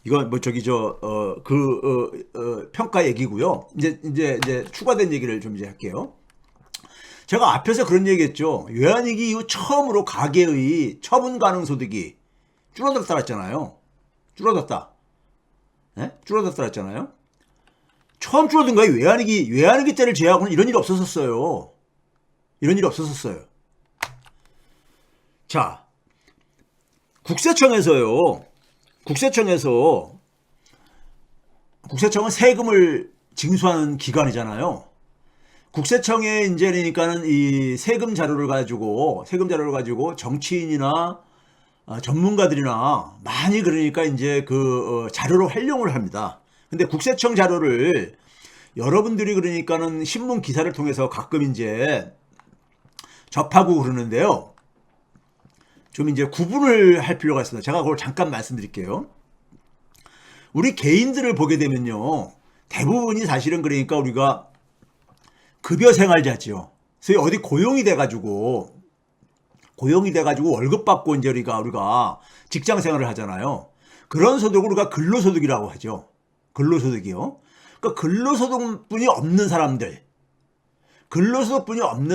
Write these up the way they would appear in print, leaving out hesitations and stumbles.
이건 뭐 저기 평가 얘기고요. 이제 추가된 얘기를 좀 이제 할게요. 제가 앞에서 그런 얘기했죠. 외환위기 이후 처음으로 가계의 처분 가능 소득이 줄어들었다 했잖아요. 줄어들었다. 네? 줄어들었다 했잖아요. 처음 줄어든 거예요. 외환위기 때를 제외하고는 이런 일이 없었었어요. 이런 일이 없었었어요. 자, 국세청에서요. 국세청은 세금을 징수하는 기관이잖아요. 국세청에 이제 그러니까는 이 세금 자료를 가지고 정치인이나 전문가들이나 많이 그러니까 이제 자료로 활용을 합니다. 근데 국세청 자료를 여러분들이 그러니까는 신문 기사를 통해서 가끔 이제 접하고 그러는데요. 좀 이제 구분을 할 필요가 있습니다. 제가 그걸 잠깐 말씀드릴게요. 우리 개인들을 보게 되면요. 대부분이 사실은 그러니까 우리가 급여 생활자죠. 소위 어디 고용이 돼가지고 월급 받고 이제 우리가 직장 생활을 하잖아요. 그런 소득을 우리가 근로소득이라고 하죠. 근로소득이요. 그러니까 근로소득뿐이 없는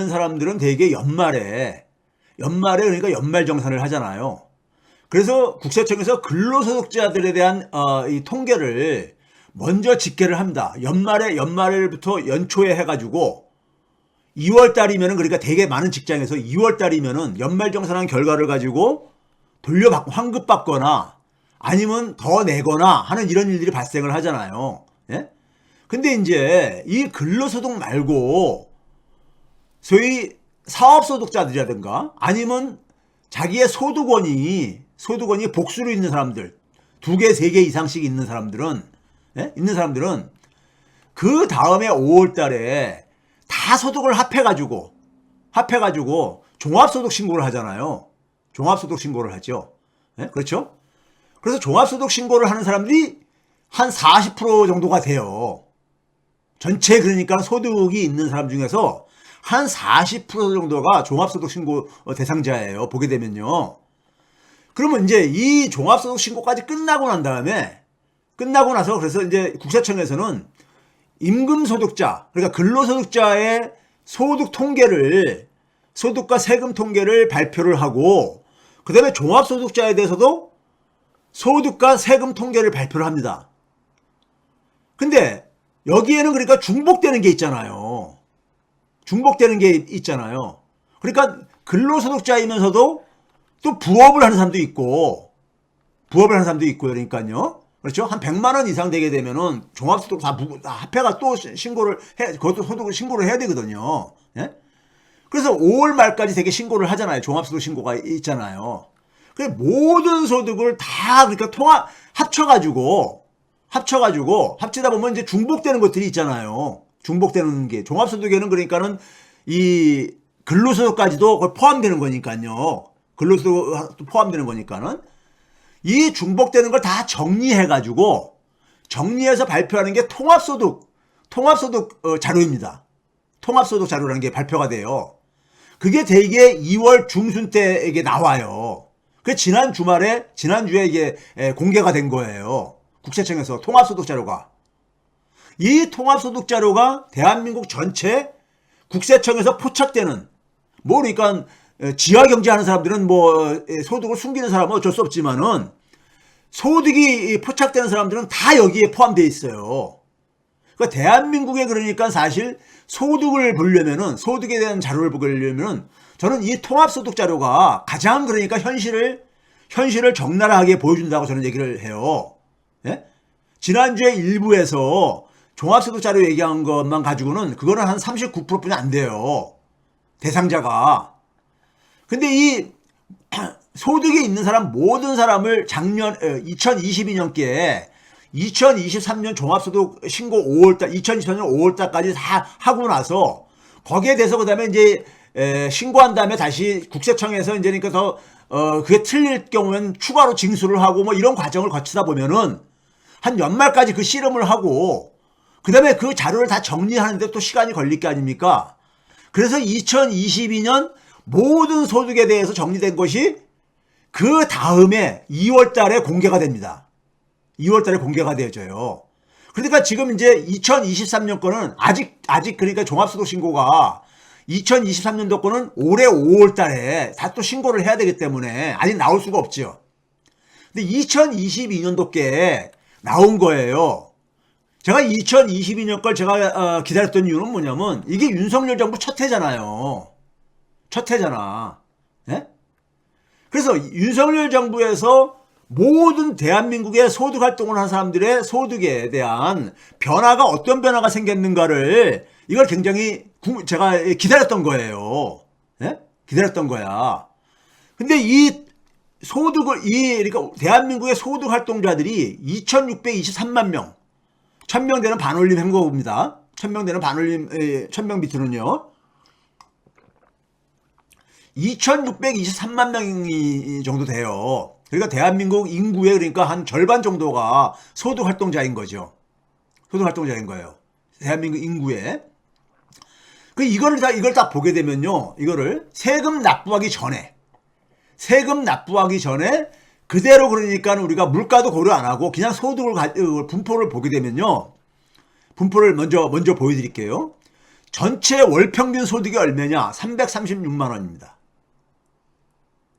사람들은 대개 연말에 그러니까 연말정산을 하잖아요. 그래서 국세청에서 근로소득자들에 대한 이 통계를 먼저 집계를 합니다. 연말부터 연초에 해가지고 2월 달이면은 그러니까 되게 많은 직장에서 2월 달이면은 연말정산한 결과를 가지고 돌려받고 환급받거나 아니면 더 내거나 하는 이런 일들이 발생을 하잖아요. 예? 근데 이제 이 근로소득 말고 소위 사업소득자들이라든가 아니면 자기의 소득원이 복수로 있는 사람들, 2개, 3개 이상씩 있는 사람들은 그 다음에 5월 달에 다 소득을 합해가지고 종합소득 신고를 하잖아요. 종합소득 신고를 하죠. 네? 그렇죠? 그래서 종합소득 신고를 하는 사람들이 한 40% 정도가 돼요. 전체 그러니까 소득이 있는 사람 중에서 한 40% 정도가 종합소득 신고 대상자예요. 보게 되면요. 그러면 이제 이 종합소득 신고까지 끝나고 나서 그래서 이제 국세청에서는 임금소득자, 그러니까 근로소득자의 소득과 세금 통계를 발표를 하고, 그 다음에 종합소득자에 대해서도 소득과 세금 통계를 발표를 합니다. 근데 여기에는 그러니까 중복되는 게 있잖아요. 그러니까 근로소득자이면서도 또 부업을 하는 사람도 있고, 그러니까요. 그렇죠? 한 100만 원 이상 되게 되면은 종합소득 다 합해가 또 그것도 소득을 신고를 해야 되거든요. 예? 그래서 5월 말까지 되게 신고를 하잖아요. 종합소득 신고가 있잖아요. 그래서 모든 소득을 다 그러니까 합치다 보면 이제 중복되는 것들이 있잖아요. 중복되는 게 종합소득에는 그러니까는 이 근로소득까지도 포함되는 거니까요. 근로소득 포함되는 거니까는 이 중복되는 걸 다 정리해서 발표하는 게 통합소득 자료입니다. 통합소득 자료라는 게 발표가 돼요. 그게 대개 2월 중순 때 이게 나와요. 그 지난주에 이게 공개가 된 거예요. 국세청에서 통합소득 자료가. 이 통합소득 자료가 대한민국 전체 국세청에서 포착되는, 그러니까 지하경제하는 사람들은 소득을 숨기는 사람은 어쩔 수 없지만은 소득이 포착되는 사람들은 다 여기에 포함되어 있어요. 그러니까 대한민국에 그러니까 사실 소득에 대한 자료를 보려면은 저는 이 통합소득 자료가 가장 그러니까 현실을 적나라하게 보여준다고 저는 얘기를 해요. 예? 지난주에 일부에서 종합소득 자료 얘기한 것만 가지고는 그거는 한 39%뿐이 안 돼요. 대상자가. 근데 이 소득이 있는 사람 모든 사람을 작년 2023년 종합소득 신고 5월달 2023년 5월달까지 다 하고 나서 거기에 대해서 그다음에 이제 신고한 다음에 다시 국세청에서 이제 그러니까 그게 틀릴 경우엔 추가로 징수를 하고 이런 과정을 거치다 보면은 한 연말까지 그 실험을 하고 그다음에 그 자료를 다 정리하는데 또 시간이 걸릴 게 아닙니까? 그래서 2022년 모든 소득에 대해서 정리된 것이 그 다음에 2월 달에 공개가 됩니다. 2월 달에 공개가 되어져요. 그러니까 지금 이제 2023년 거는 아직 그러니까 종합소득신고가 2023년도 거는 올해 5월 달에 다 또 신고를 해야 되기 때문에 아직 나올 수가 없죠. 근데 2022년도 게 나온 거예요. 제가 2022년 걸 제가 기다렸던 이유는 뭐냐면 이게 윤석열 정부 첫 해잖아요. 첫 해잖아. 네? 그래서 윤석열 정부에서 모든 대한민국의 소득 활동을 하는 사람들의 소득에 대한 변화가 어떤 변화가 생겼는가를 이걸 굉장히 제가 기다렸던 거예요. 네? 기다렸던 거야. 근데 이 소득을 그러니까 대한민국의 소득 활동자들이 2,623만 명, 1,000명 되는 반올림 행거입니다. 1,000명 되는 반올림 1,000명 비트는요. 2,623만 명이 정도 돼요. 그러니까 대한민국 인구의 그러니까 한 절반 정도가 소득 활동자인 거죠. 소득 활동자인 거예요. 대한민국 인구의. 이걸 딱 보게 되면요. 이거를 세금 납부하기 전에 그대로 그러니까 우리가 물가도 고려 안 하고 그냥 소득을 분포를 보게 되면요. 분포를 먼저 보여드릴게요. 전체 월 평균 소득이 얼마냐? 336만 원입니다.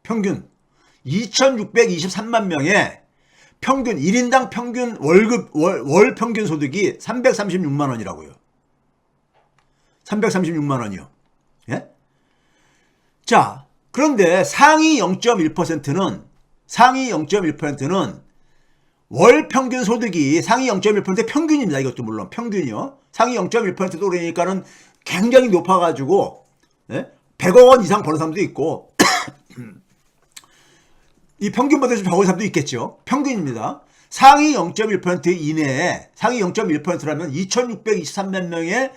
평균 2,623만 명의 평균 1인당 평균 월급 월 평균 소득이 336만 원이라고요. 336만 원이요. 예? 자, 그런데 상위 0.1%는 월 평균 소득이 상위 0.1% 평균입니다. 이것도 물론 평균이요. 상위 0.1%도 그러니까는 굉장히 높아가지고 100억 원 이상 버는 사람도 있고 이 평균보다 좀 적은 사람도 있겠죠. 평균입니다. 상위 0.1% 이내에 상위 0.1%라면 2,623만 명의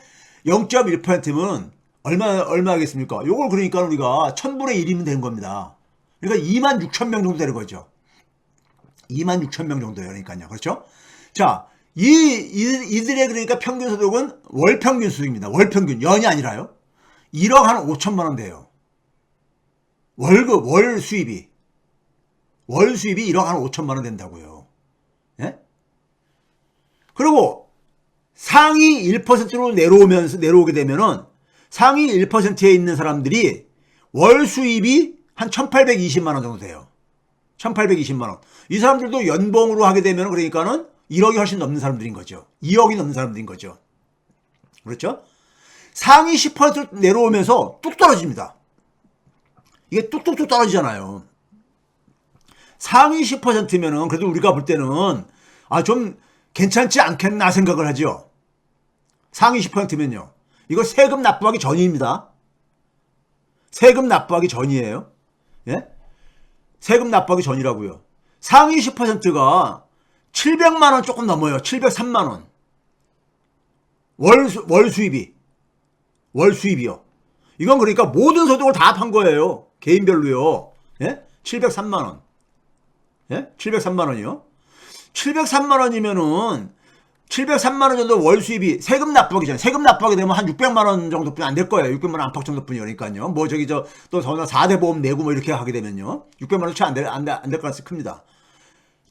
0.1%면 얼마겠습니까? 요걸 그러니까 우리가 1000분의 1이면 되는 겁니다. 그러니까 26,000명 정도 되는 거죠. 26,000명 정도예요. 그러니까요. 그렇죠? 자, 이들의 그러니까 평균 소득은 월 평균 소득입니다. 월 평균. 연이 아니라요. 1억 한 5천만 원 돼요. 월 수입이 1억 한 5천만 원 된다고요. 예? 그리고 상위 1%로 내려오게 되면은 상위 1%에 있는 사람들이 월 수입이 한 1,820만 원 정도 돼요. 1,820만 원. 이 사람들도 연봉으로 하게 되면 그러니까는 1억이 훨씬 넘는 사람들인 거죠. 2억이 넘는 사람들인 거죠. 그렇죠? 상위 10% 내려오면서 뚝 떨어집니다. 이게 뚝뚝뚝 떨어지잖아요. 상위 10%면은 그래도 우리가 볼 때는 좀 괜찮지 않겠나 생각을 하죠. 상위 10%면요. 이거 세금 납부하기 전입니다. 세금 납부하기 전이에요. 예? 세금 납부하기 전이라고요. 상위 10%가 700만 원 조금 넘어요. 703만 원. 월 수입이요. 이건 그러니까 모든 소득을 다 합한 거예요. 개인별로요. 예? 703만 원. 예? 703만 원이요. 703만 원이면은 703만 원 정도 월 수입이 세금 납부하기 전에 세금 납부하게 되면 한 600만 원 정도뿐이 안 될 거예요. 600만 원 안팎 정도뿐이니까요. 뭐 또 4대 보험 내고 뭐 이렇게 하게 되면요. 600만 원 채 안 될 가능성이 큽니다.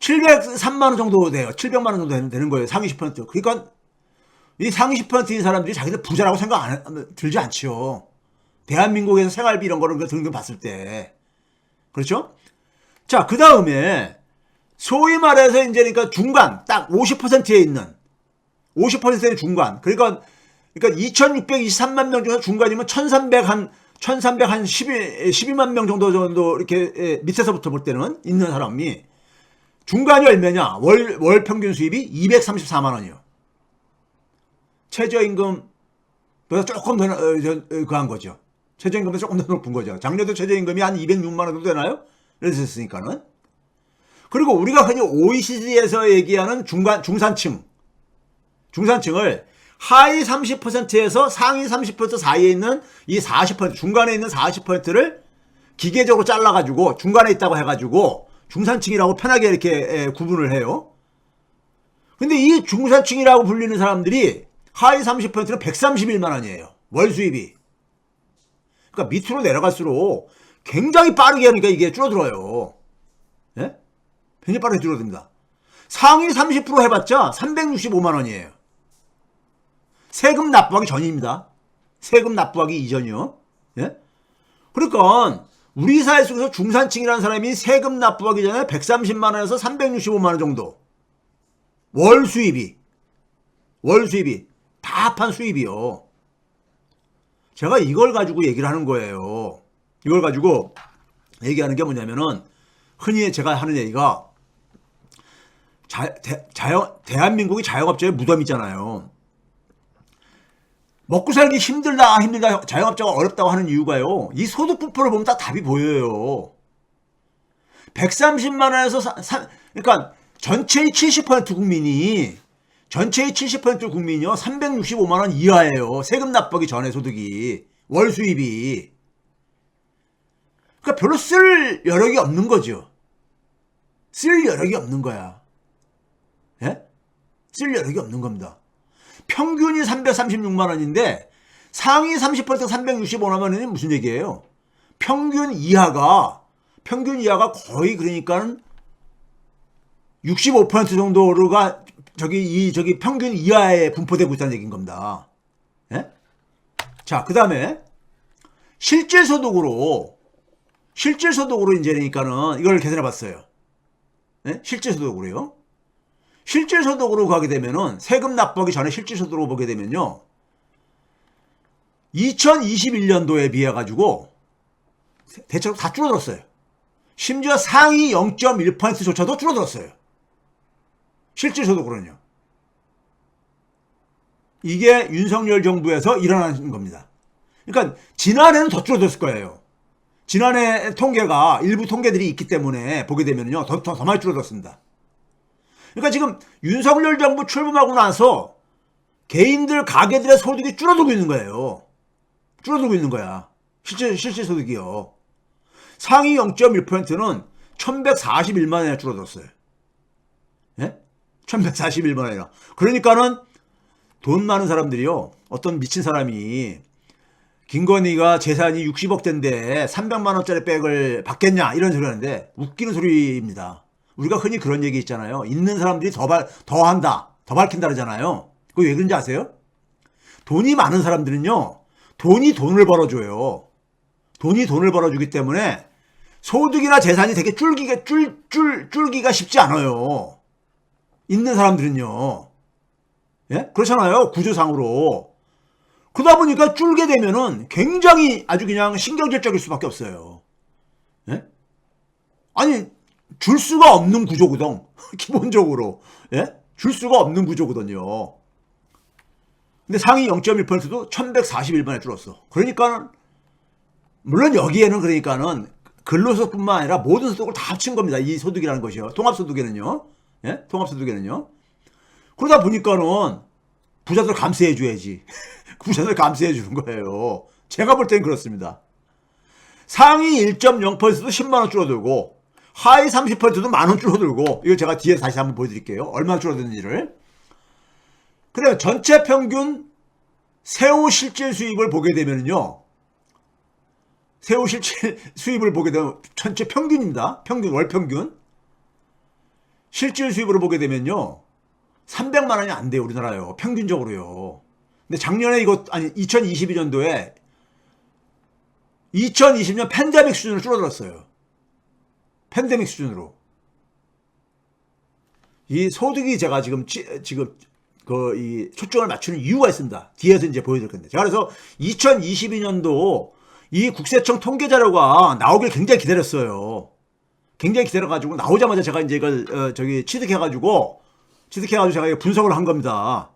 703만 원 정도 돼요. 700만 원 정도 되는 거예요. 상위 10%. 그러니까 이 상위 10%인 사람들이 자기들 부자라고 들지 않지요. 대한민국에서 생활비 이런 거를 드는 거 봤을 때. 그렇죠? 자, 그 다음에 소위 말해서 이제 그러니까 중간 딱 50%에 있는 50%의 중간. 그러니까 2,623만 명 중에서 중간이면 12만 명 정도 이렇게 밑에서부터 볼 때는 있는 사람이 중간이 얼마냐? 월 평균 수입이 234만 원이요. 최저임금보다 조금 더 그한 거죠. 최저임금보다 조금 더 높은 거죠. 작년도 최저임금이 한 206만 원 정도 되나요? 그랬으니까는. 그리고 우리가 흔히 OECD에서 얘기하는 중산층을 하위 30%에서 상위 30% 사이에 있는 이 40%, 중간에 있는 40%를 기계적으로 잘라가지고 중간에 있다고 해가지고 중산층이라고 편하게 이렇게 구분을 해요. 근데 이 중산층이라고 불리는 사람들이 하위 30%는 131만 원이에요. 월 수입이. 그러니까 밑으로 내려갈수록 굉장히 빠르게 하니까 이게 줄어들어요. 예? 굉장히 빠르게 줄어듭니다. 상위 30% 해봤자 365만 원이에요. 세금 납부하기 전입니다. 세금 납부하기 이전이요. 예? 그러니까 우리 사회 속에서 중산층이라는 사람이 세금 납부하기 전에 130만 원에서 365만 원 정도 월 수입이 다 합한 수입이요. 제가 이걸 가지고 얘기를 하는 거예요. 이걸 가지고 얘기하는 게 뭐냐면은 흔히 제가 하는 얘기가 대한민국이 자영업자의 무덤이잖아요. 먹고 살기 힘들다 자영업자가 어렵다고 하는 이유가요. 이 소득 분포를 보면 딱 답이 보여요. 130만 원에서 그러니까 전체의 70% 국민이요 365만 원 이하예요. 세금 납부하기 전에 소득이 월 수입이. 그러니까 별로 쓸 여력이 없는 거죠. 쓸 여력이 없는 거야. 예? 쓸 여력이 없는 겁니다. 평균이 336만 원인데 상위 30% 365만 원이 무슨 얘기예요? 평균 이하가 거의 그러니까 65% 정도가 저기 평균 이하에 분포되고 있다는 얘기인 겁니다. 예? 자, 그다음에 실질 소득으로 이제 그러니까는 이걸 계산해 봤어요. 예? 실질 소득으로요. 실질 소득으로 가게 되면은 세금 납부하기 전에 실질 소득으로 보게 되면요. 2021년도에 비해 가지고 대체로 다 줄어들었어요. 심지어 상위 0.1%조차도 줄어들었어요. 실질 소득으로는요. 이게 윤석열 정부에서 일어나는 겁니다. 그러니까 지난해는 더 줄어들었을 거예요. 지난해 통계가 일부 통계들이 있기 때문에 보게 되면요. 더 많이 줄어들었습니다. 그러니까 지금 윤석열 정부 출범하고 나서 개인들, 가게들의 소득이 줄어들고 있는 거예요. 줄어들고 있는 거야. 실질 소득이요. 상위 0.1%는 1141만 원이나 줄어들었어요. 예? 1141만 원이나. 그러니까는 돈 많은 사람들이요. 어떤 미친 사람이 김건희가 재산이 60억 대인데 300만 원짜리 백을 받겠냐 이런 소리 하는데 웃기는 소리입니다. 우리가 흔히 그런 얘기 있잖아요. 있는 사람들이 더 밝힌다 그러잖아요. 그거 왜 그런지 아세요? 돈이 많은 사람들은요. 돈이 돈을 벌어줘요. 돈이 돈을 벌어주기 때문에 소득이나 재산이 되게 줄기가 쉽지 않아요. 있는 사람들은요. 예? 그렇잖아요. 구조상으로. 그러다 보니까 줄게 되면은 굉장히 아주 그냥 신경질적일 수밖에 없어요. 예? 아니, 줄 수가 없는 구조거든. 기본적으로. 예? 줄 수가 없는 구조거든요. 근데 상위 0.1%도 1141만에 줄었어. 그러니까 물론 여기에는 그러니까는 근로소득뿐만 아니라 모든 소득을 다 합친 겁니다. 이 소득이라는 것이요. 통합소득에는요. 예? 통합소득에는요. 그러다 보니까는 부자들 감세해 줘야지. 부자들 감세해 주는 거예요. 제가 볼 땐 그렇습니다. 상위 1.0%도 10만 원 줄어들고 하위 30%도 만 원 줄어들고 이거 제가 뒤에 다시 한번 보여드릴게요. 얼마나 줄어드는지를. 그 다음에 전체 평균 세후 실질 수입을 보게 되면요. 세후 실질 수입을 보게 되면 전체 평균입니다. 월 평균. 실질 수입으로 보게 되면요. 300만 원이 안 돼요. 우리나라요. 평균적으로요. 근데 작년에 2022년도에 2020년 팬데믹 수준으로 줄어들었어요. 팬데믹 수준으로. 이 소득이 제가 지금 이 초점을 맞추는 이유가 있습니다. 뒤에서 이제 보여드릴 건데. 제가 그래서 2022년도 이 국세청 통계 자료가 나오길 굉장히 기다렸어요. 굉장히 기다려가지고 나오자마자 제가 이제 이걸 취득해가지고 제가 분석을 한 겁니다.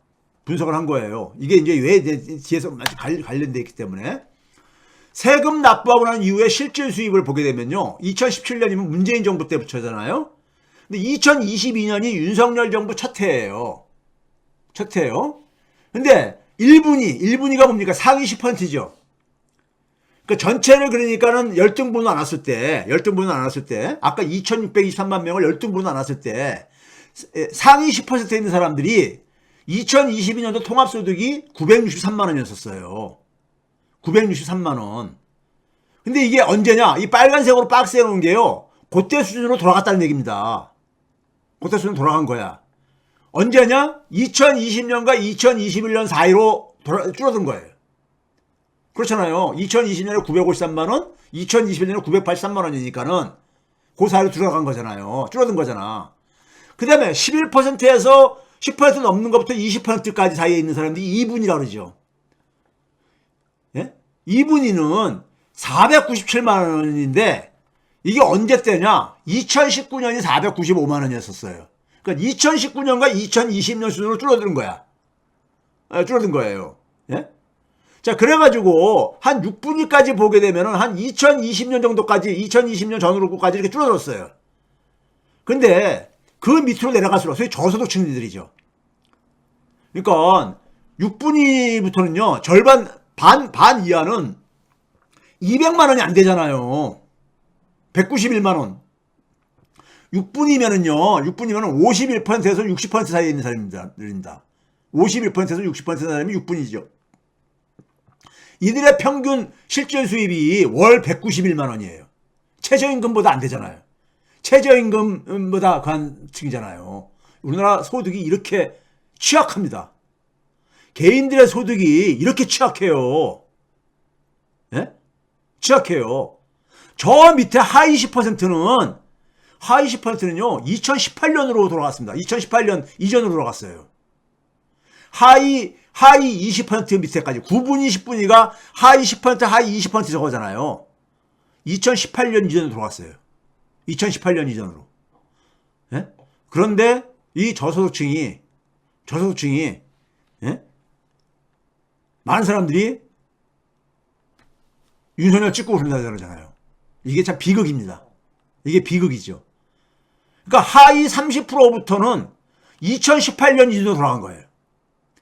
분석을 한 거예요. 이게 이제 왜 뒤에서 관련돼 있기 때문에. 세금 납부하고 난 이후에 실질 수입을 보게 되면요. 2017년이면 문재인 정부 때부터잖아요. 근데 2022년이 윤석열 정부 첫 해예요. 첫 해요. 근데 1분위가 뭡니까? 상위 10%죠. 그러니까 전체를 그러니까는 열등분을 안 왔을 때, 아까 2,623만 명을 열등분을 안 왔을 때, 상위 10%에 있는 사람들이 2022년도 통합소득이 963만 원이었었어요. 963만 원. 근데 이게 언제냐? 이 빨간색으로 박스해 놓은 게요. 그때 수준으로 돌아갔다는 얘기입니다. 보태수는 돌아간 거야. 언제냐? 2020년과 2021년 사이로 줄어든 거예요. 그렇잖아요. 2020년에 953만 원, 2021년에 983만 원이니까는 그 사이로 들어간 거잖아요. 줄어든 거잖아. 그 다음에 11%에서 10% 넘는 것부터 20%까지 사이에 있는 사람들이 2분이라고 그러죠. 예? 2분위는 497만 원인데 이게 언제 때냐? 2019년이 495만 원이었었어요. 그러니까 2019년과 2020년 수준으로 줄어드는 거야. 줄어든 거예요. 예? 자, 그래가지고 한 6분위까지 보게 되면은 한 2020년 정도까지, 2020년 전후로까지 이렇게 줄어들었어요. 근데 그 밑으로 내려갈수록 소위 저소득층들이죠. 그러니까 6분위부터는요, 절반, 반 이하는 200만 원이 안 되잖아요. 191만 원. 6분이면은요, 51%에서 60% 사이에 있는 사람입니다. 51%에서 60% 사람이 6분이죠. 이들의 평균 실질 수입이 월 191만 원이에요. 최저임금보다 안 되잖아요. 최저임금보다 간 층이잖아요. 우리나라 소득이 이렇게 취약합니다. 개인들의 소득이 이렇게 취약해요. 예? 취약해요. 저 밑에 하위 10%는 하위 10%는요 2018년으로 돌아갔습니다. 2018년 이전으로 돌아갔어요. 하위 20% 밑에까지 9분위 10분위가 하위 10% 하위 20% 저거잖아요. 2018년 이전으로 돌아갔어요. 2018년 이전으로. 예? 그런데 이 저소득층이 예? 많은 사람들이 윤석열 찍고 그런다 그러잖아요. 이게 참 비극입니다. 이게 비극이죠. 그러니까 하위 30%부터는 2018년 이전으로 돌아간 거예요.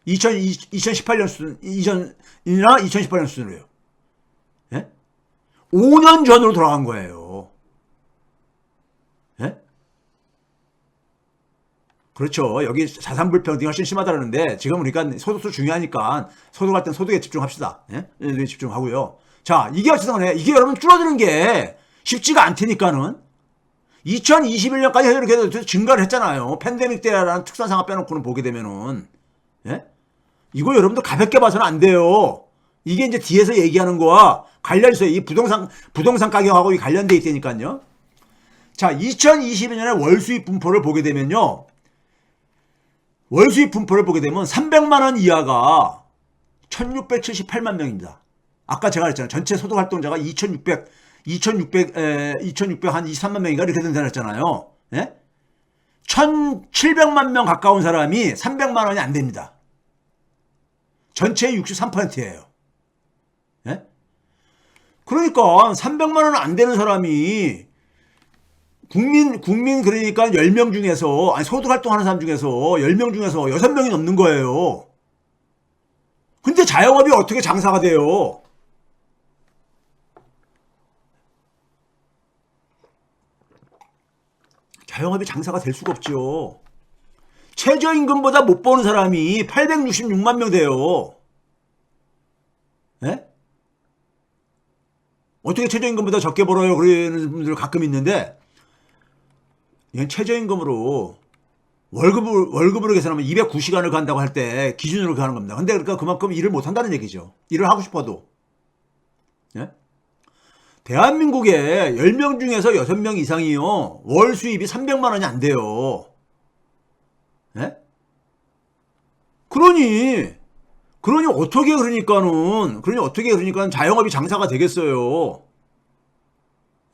2018년 수준 이전이나 2018년 수준으로요. 예? 5년 전으로 돌아간 거예요. 예? 그렇죠. 여기 자산불평등이 훨씬 심하다는데 지금 그러니까 소득도 중요하니까 소득할 땐 소득에 집중합시다. 예? 집중하고요. 자, 이게 어쨌든 이게 여러분 줄어드는 게 쉽지가 않다니까는 2021년까지 이렇게 증가를 했잖아요. 팬데믹 때라는 특수한 상황 빼놓고는 보게 되면은 예? 이거 여러분들 가볍게 봐서는 안 돼요. 이게 이제 뒤에서 얘기하는 거와 관련이 있어요. 이 부동산 가격하고 관련돼 있다니까요. 자, 2022년에 월 수입 분포를 보게 되면요. 월 수입 분포를 보게 되면 300만 원 이하가 1678만 명입니다. 아까 제가 그랬잖아요. 전체 소득 활동자가 2600 한 23만 명인가 이렇게 된다 그랬잖아요. 예? 1700만 명 가까운 사람이 300만 원이 안 됩니다. 전체의 63%예요. 예? 그러니까 300만 원 안 되는 사람이 국민 그러니까 10명 중에서 아니 소득 활동하는 사람 중에서 10명 중에서 6명이 넘는 거예요. 근데 자영업이 어떻게 장사가 돼요? 자영업이 장사가 될 수가 없죠. 최저임금보다 못 버는 사람이 866만 명 돼요. 예? 어떻게 최저임금보다 적게 벌어요? 그러는 분들 가끔 있는데 이건 최저임금으로 월급으로 계산하면 209시간을 간다고 할 때 기준으로 가는 겁니다. 근데 그러니까 그만큼 일을 못 한다는 얘기죠. 일을 하고 싶어도. 예? 대한민국에 10명 중에서 6명 이상이요. 월 수입이 300만 원이 안 돼요. 예? 그러니 어떻게 그러니까는 자영업이 장사가 되겠어요.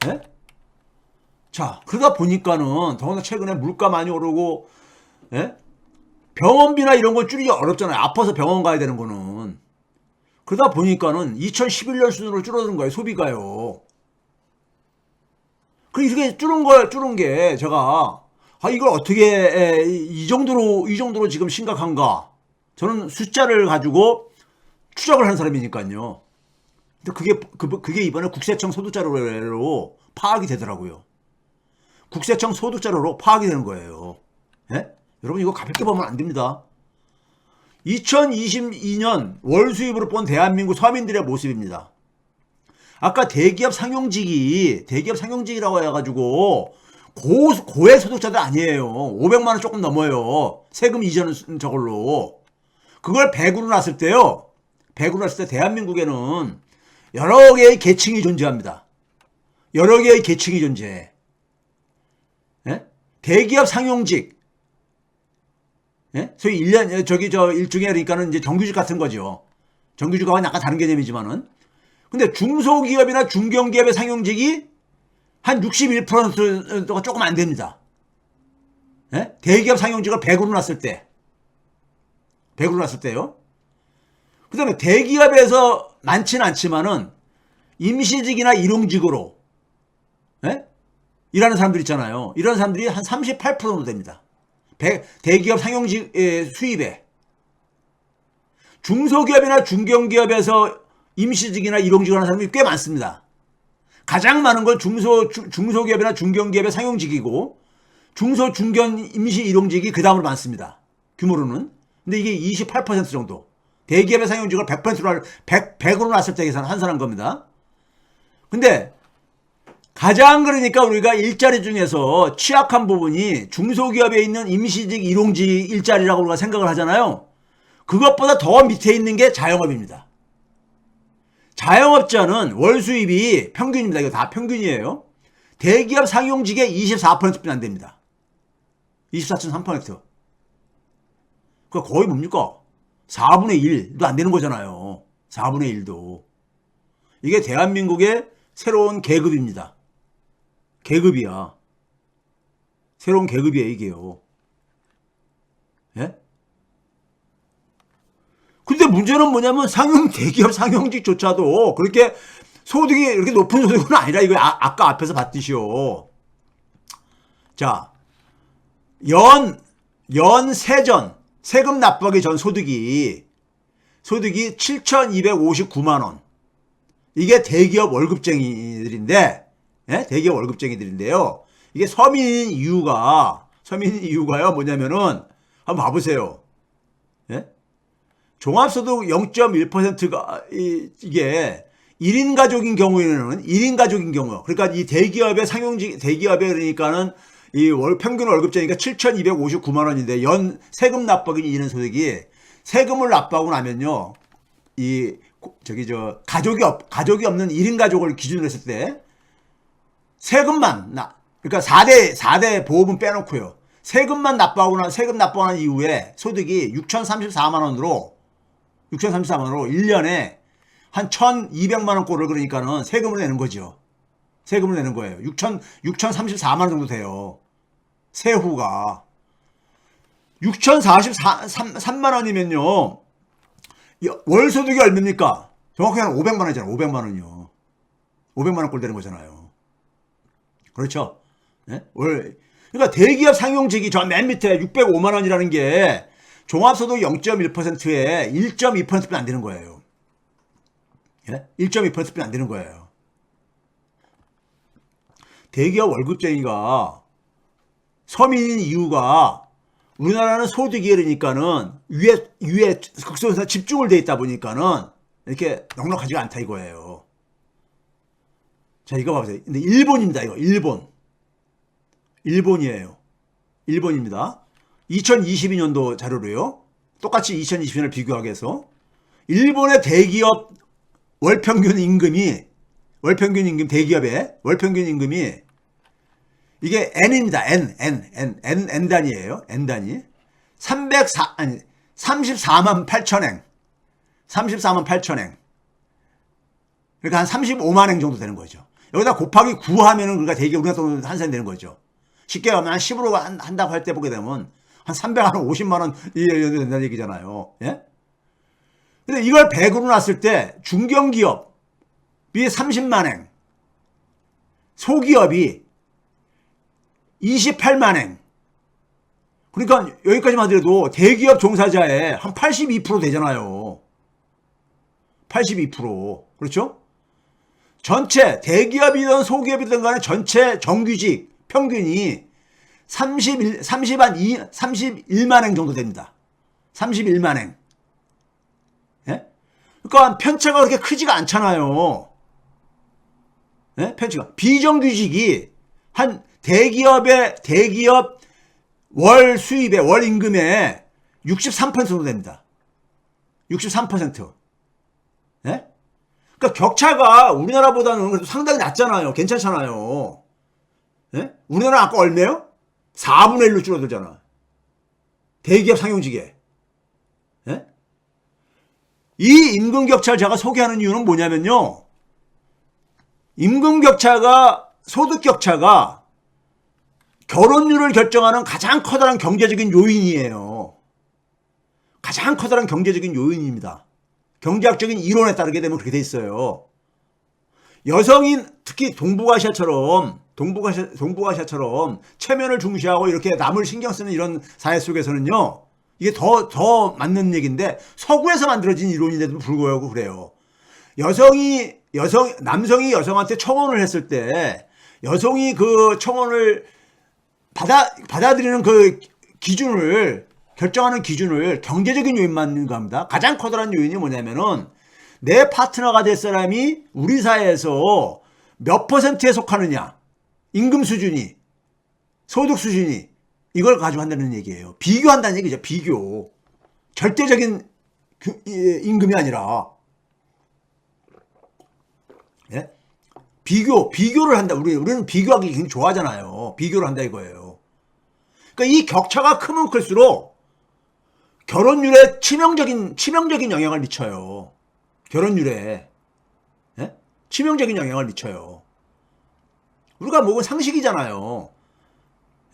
예? 자, 그러다 보니까는 더구나 최근에 물가 많이 오르고 예? 병원비나 이런 건 줄이기 어렵잖아요. 아파서 병원 가야 되는 거는. 그러다 보니까는 2011년 수준으로 줄어든 거예요. 소비가요. 그 이렇게 줄은 게 제가 이걸 어떻게 이 정도로 지금 심각한가? 저는 숫자를 가지고 추적을 하는 사람이니까요. 근데 그게 이번에 국세청 소득자료로 파악이 되더라고요. 국세청 소득자료로 파악이 되는 거예요. 예? 여러분 이거 가볍게 보면 안 됩니다. 2022년 월 수입으로 본 대한민국 서민들의 모습입니다. 아까 대기업 상용직이라고 해가지고 고액 소득자들 아니에요. 500만 원 조금 넘어요. 세금 이전 저걸로. 그걸 100으로 놨을 때요. 100으로 놨을 때 대한민국에는 여러 개의 계층이 존재합니다. 여러 개의 계층이 존재해. 예? 대기업 상용직. 예? 소위 일종의 그러니까는 이제 정규직 같은 거죠. 정규직과는 약간 다른 개념이지만은. 근데 중소기업이나 중견기업의 상용직이 한 61%가 조금 안 됩니다. 예? 대기업 상용직을 100으로 놨을 때. 100으로 놨을 때요. 그 다음에 대기업에서 많지는 않지만은 임시직이나 일용직으로, 예? 일하는 사람들 있잖아요. 이런 사람들이 한 38% 정도 됩니다. 대기업 상용직 수입에. 중소기업이나 중견기업에서 임시직이나 일용직을 하는 사람이 꽤 많습니다. 가장 많은 건 중소기업이나 중견기업의 상용직이고 중소, 중견, 임시, 일용직이 그 다음으로 많습니다. 규모로는. 근데 이게 28% 정도. 대기업의 상용직을 100%로 놨을 때 계산한 겁니다. 근데 가장 그러니까 우리가 일자리 중에서 취약한 부분이 중소기업에 있는 임시직, 일용직 일자리라고 우리가 생각을 하잖아요. 그것보다 더 밑에 있는 게 자영업입니다. 자영업자는 월 수입이 평균입니다. 이거 다 평균이에요. 대기업 상용직의 24%뿐이 안 됩니다. 24.3%. 그거 거의 뭡니까? 4분의 1도 안 되는 거잖아요. 4분의 1도. 이게 대한민국의 새로운 계급입니다. 계급이야. 새로운 계급이에요, 이게요. 예? 근데 문제는 뭐냐면 대기업 상용직조차도 그렇게 소득이 이렇게 높은 소득은 아니라 이거 아까 앞에서 봤듯이요. 자, 세전, 세금 납부하기 전 소득이 7,259만 원. 이게 대기업 월급쟁이들인데, 예? 대기업 월급쟁이들인데요. 이게 서민인 이유가요, 뭐냐면은, 한번 봐보세요. 예? 종합소득 0.1%가, 이게 1인 가족인 경우에는, 그러니까 이 대기업의 대기업에 그러니까는 이 평균 월급쟁이가 7,259만 원인데, 세금 납부하기 이는 소득이, 세금을 납부하고 나면요, 가족이 없는 1인 가족을 기준으로 했을 때, 세금만, 그러니까 4대 보험은 빼놓고요. 세금 납부하는 이후에 소득이 6,034만 원으로 1년에 한 1,200만 원 꼴을 그러니까는 세금을 내는 거죠. 세금을 내는 거예요. 6,034만 원 정도 돼요. 세후가. 6,043만 원이면요. 월 소득이 얼마입니까? 정확하게 한 500만 원이잖아요. 500만 원이요. 500만 원 꼴 되는 거잖아요. 그렇죠? 네? 그러니까 대기업 상용직이 저 맨 밑에 605만 원이라는 게 종합소득 0.1%에 1.2%뿐이 안 되는 거예요. 예? 1.2%뿐이 안 되는 거예요. 대기업 월급쟁이가 서민인 이유가 우리나라는 소득이 그러니까는 위에 극소에서 집중을 돼 있다 보니까는 이렇게 넉넉하지가 않다 이거예요. 자, 이거 봐보세요. 근데 일본입니다, 이거. 일본이에요. 일본입니다. 2022년도 자료로요. 똑같이 2022년을 비교하게 해서 일본의 대기업 월평균 임금이 대기업의 월평균 임금이 이게 N입니다. N 단위예요. N 단위. 34만 8천행. 34만 8천행. 그러니까 한 35만 행 정도 되는 거죠. 여기다 곱하기 9 하면은 그러니까 대기업 우리나라 돈 환산이 되는 거죠. 쉽게 하면 한 10으로 한다고 할 때 보게 되면 한 350만 원 된다는 얘기잖아요. 예? 근데 이걸 100으로 놨을 때 중견기업이 30만 행, 소기업이 28만 행. 그러니까 여기까지만 하더라도 대기업 종사자의 한 82% 되잖아요. 82%. 그렇죠? 전체 대기업이든 소기업이든 간에 전체 정규직 평균이 31만 행 정도 됩니다. 31만 행. 예? 그러니까 편차가 그렇게 크지가 않잖아요. 예? 편차가. 비정규직이 대기업 월 수입의 월 임금의 63% 정도 됩니다. 63%. 예? 그러니까 격차가 우리나라보다는 그래도 상당히 낮잖아요. 괜찮잖아요. 예? 우리나라 아까 얼마요? 4분의 1로 줄어들잖아. 대기업 상용직에. 예? 이 임금 격차를 제가 소개하는 이유는 뭐냐면요. 임금 격차가, 소득 격차가 결혼율을 결정하는 가장 커다란 경제적인 요인이에요. 가장 커다란 경제적인 요인입니다. 경제학적인 이론에 따르게 되면 그렇게 돼 있어요. 여성인, 특히 동북아시아처럼 체면을 중시하고 이렇게 남을 신경 쓰는 이런 사회 속에서는요, 이게 더 맞는 얘기인데, 서구에서 만들어진 이론인데도 불구하고 그래요. 남성이 여성한테 청혼을 했을 때, 여성이 그 청혼을 받아들이는 그 기준을, 결정하는 기준을 경제적인 요인만 합니다. 가장 커다란 요인이 뭐냐면은, 내 파트너가 될 사람이 우리 사회에서 몇 퍼센트에 속하느냐, 임금 수준이, 소득 수준이, 이걸 가지고 한다는 얘기예요. 비교한다는 얘기죠. 비교. 절대적인 임금이 아니라. 예? 비교를 한다. 우리는 비교하기 굉장히 좋아하잖아요. 비교를 한다 이거예요. 그러니까 이 격차가 크면 클수록 결혼율에 치명적인 영향을 미쳐요. 결혼율에. 예? 치명적인 영향을 미쳐요. 우리가 먹은 상식이잖아요.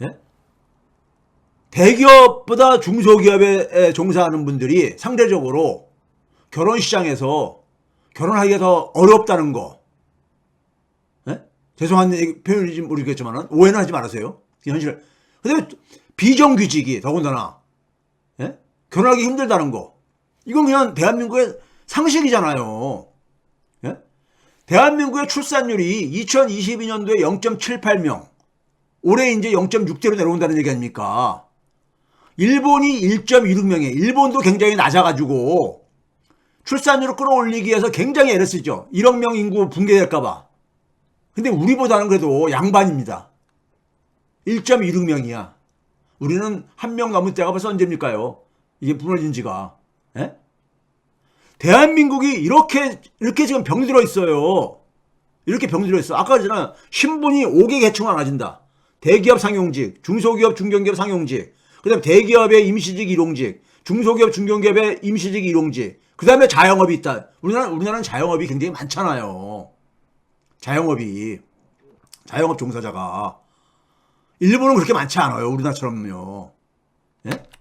예? 대기업보다 중소기업에 종사하는 분들이 상대적으로 결혼 시장에서 결혼하기가 더 어렵다는 거. 예? 죄송한 표현인지 모르겠지만 오해는 하지 말으세요. 현실. 그다음에 비정규직이 더군다나 예? 결혼하기 힘들다는 거. 이건 그냥 대한민국의 상식이잖아요. 예? 대한민국의 출산율이 2022년도에 0.78명, 올해 이제 0.6대로 내려온다는 얘기 아닙니까? 일본이 1.26명이에요. 일본도 굉장히 낮아가지고 출산율을 끌어올리기 위해서 굉장히 애를 쓰죠. 1억 명 인구 붕괴될까봐. 근데 우리보다는 그래도 양반입니다. 1.26명이야. 우리는 한 명 넘을 때가 벌써 언제입니까요? 이게 무너진 지가. 예? 대한민국이 이렇게 지금 병들어 있어요. 이렇게 병들어 있어. 아까 그랬잖아. 신분이 5개 계층으로 나눠진다. 대기업 상용직, 중소기업, 중견기업 상용직, 그 다음에 대기업의 임시직 일용직, 중소기업, 중견기업의 임시직 일용직, 그 다음에 자영업이 있다. 우리나라는 자영업이 굉장히 많잖아요. 자영업 종사자가. 일본은 그렇게 많지 않아요. 우리나라처럼요. 예?